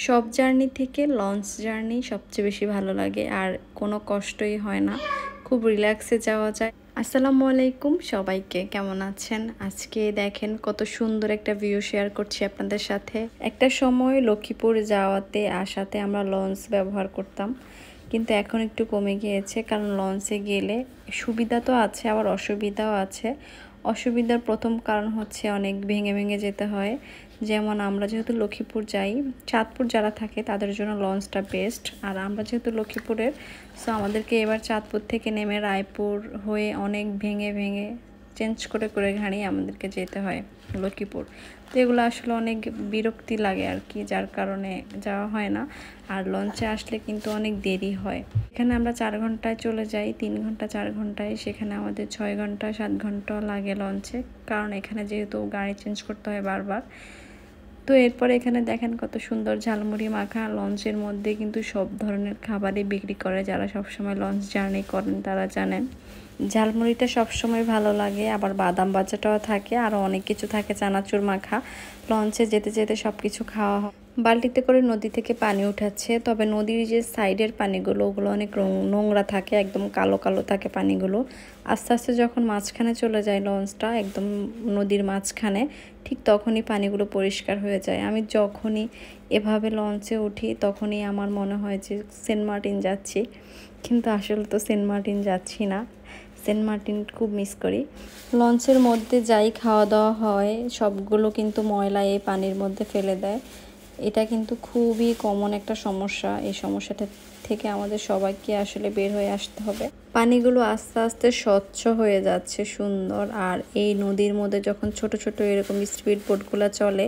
সব জার্নি থেকে launch journey সবচেয়ে বেশি ভালো লাগে, আর কোনো কষ্টই হয় না, খুব রিল্যাক্সে যাওয়া যায়। আসসালামু আলাইকুম সবাইকে, কেমন আছেন? আজকে দেখেন কত সুন্দর একটা ভিউ শেয়ার করছি আপনাদের সাথে। একটা সময় লক্ষ্মীপুর যাওয়াতে আসাতে আমরা লঞ্চ ব্যবহার করতাম, কিন্তু এখন একটু কমে গিয়েছে, কারণ লঞ্চে গেলে সুবিধা তো আছে আবার অসুবিধাও আছে। অসুবিধার প্রথম কারণ হচ্ছে অনেক ভেঙে ভেঙে যেতে হয়। যেমন আমরা যেহেতু লক্ষ্মীপুর যাই, চাঁদপুর যারা থাকে তাদের জন্য লঞ্চটা বেস্ট। আর আমরা যেহেতু লক্ষ্মীপুরের, সো আমাদেরকে এবার চাঁদপুর থেকে নেমে রায়পুর হয়ে অনেক ভেঙে ভেঙে চেঞ্জ করে করে ঘাড়ি আমাদেরকে যেতে হয় লক্ষ্মীপুর। তো এগুলো আসলে অনেক বিরক্তি লাগে আর কি, যার কারণে যাওয়া হয় না। আর লঞ্চে আসলে কিন্তু অনেক দেরি হয়। এখানে আমরা 4 ঘন্টায় চলে যাই, 3 ঘন্টা 4 ঘন্টায়, সেখানে আমাদের 6 ঘন্টা 7 ঘন্টা লাগে লঞ্চে, কারণ এখানে যেহেতু গাড়ি চেঞ্জ করতে হয় বারবার। তো এরপরে এখানে দেখেন কত সুন্দর ঝালমুড়ি মাখা। লঞ্চের মধ্যে কিন্তু সব ধরনের খাবারই বিক্রি করে, যারা সবসময় লঞ্চ জার্নি করেন তারা জানেন। ঝালমুড়িটা সবসময় ভালো লাগে, আবার বাদাম বাচ্চাটাও থাকে, আরও অনেক কিছু থাকে, চানাচুর মাখা। লঞ্চে যেতে যেতে সব কিছু খাওয়া হয়। বালতিতে করে নদী থেকে পানি উঠাচ্ছে, তবে নদীর যে সাইডের পানিগুলো ওগুলো অনেক নোংরা থাকে, একদম কালো কালো থাকে পানিগুলো। আস্তে আস্তে যখন মাঝখানে চলে যায় লঞ্চটা, একদম নদীর মাঝখানে, ঠিক তখনই পানিগুলো পরিষ্কার হয়ে যায়। আমি যখনই এভাবে লঞ্চে উঠি তখনই আমার মনে হয় যে সেন্ট মার্টিন যাচ্ছি, কিন্তু আসলে তো সেন্ট মার্টিন যাচ্ছি না। সেন্ট মার্টিন খুব মিস করি। লঞ্চের মধ্যে যাই খাওয়া দাওয়া হয় সবগুলো কিন্তু ময়লা এই পানির মধ্যে ফেলে দেয়। এটা কিন্তু খুবই কমন একটা সমস্যা। এই সমস্যাটা থেকে আমাদের সবাইকে আসলে বের হয়ে আসতে হবে। পানিগুলো আস্তে আস্তে স্বচ্ছ হয়ে যাচ্ছে, সুন্দর। আর এই নদীর মধ্যে যখন ছোট ছোট এরকম স্পিড বোটগুলো চলে,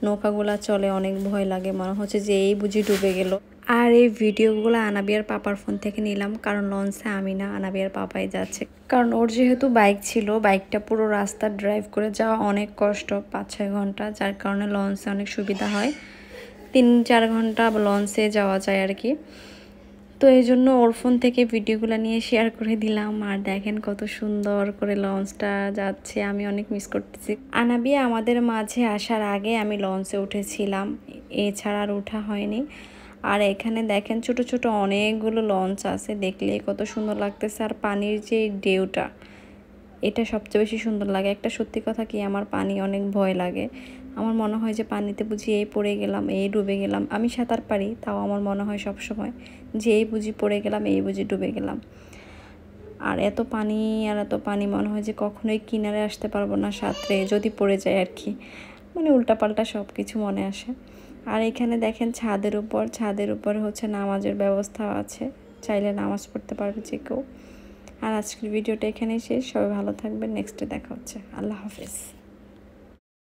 নৌকাগুলো চলে, অনেক ভয় লাগে, মনে হচ্ছে যে এই বুঝি ডুবে গেল। আর এই ভিডিওগুলো আনাবিয়ার পাপার ফোন থেকে নিলাম, কারণ লঞ্চে আমি না, আনাবিয়ার পাপাই যাচ্ছে। কারণ ওর যেহেতু বাইক ছিল, বাইকটা পুরো রাস্তা ড্রাইভ করে যাওয়া অনেক কষ্ট, 5-6 ঘন্টা, যার কারণে লঞ্চে অনেক সুবিধা হয়। 3-4 ঘন্টা লঞ্চে যাওয়া যায় আর কি। তো এই জন্য ওর ফোন থেকে ভিডিওগুলো নিয়ে শেয়ার করে দিলাম। আর দেখেন কত সুন্দর করে লঞ্চটা যাচ্ছে, আমি অনেক মিস করতেছি। আনাবিয়া আমাদের মাঝে আসার আগে আমি লঞ্চে উঠেছিলাম, এছাড়া আর ওঠা হয়নি। আর এখানে দেখেন ছোট ছোট অনেকগুলো লঞ্চ আছে, দেখলে কত সুন্দর লাগতেছে। আর পানির যে ঢেউটা, এটা সবচেয়ে বেশি সুন্দর লাগে। একটা সত্যি কথা কি, আমার পানি অনেক ভয় লাগে। আমার মনে হয় যে পানিতে বুঝি এই পড়ে গেলাম, এই ডুবে গেলাম। আমি সাঁতার পারি, তাও আমার মনে হয় সব সময় যে এই বুঝি পড়ে গেলাম, এই বুঝি ডুবে গেলাম। আর এত পানি, আর এত পানি, মনে হয় যে কখনোই কিনারে আসতে পারবো না সাঁতরে, যদি পড়ে যায় আর কি। মানে উল্টাপাল্টা সব কিছু মনে আসে। আর এখানে দেখেন ছাদের উপর হচ্ছে নামাজের ব্যবস্থা আছে, চাইলে নামাজ পড়তে পারবে যে কেউ। আর আজকের ভিডিওটা এখানেই শেষ। সবাই ভালো থাকবেন, নেক্সটে দেখা হচ্ছে। আল্লাহ হাফেজ।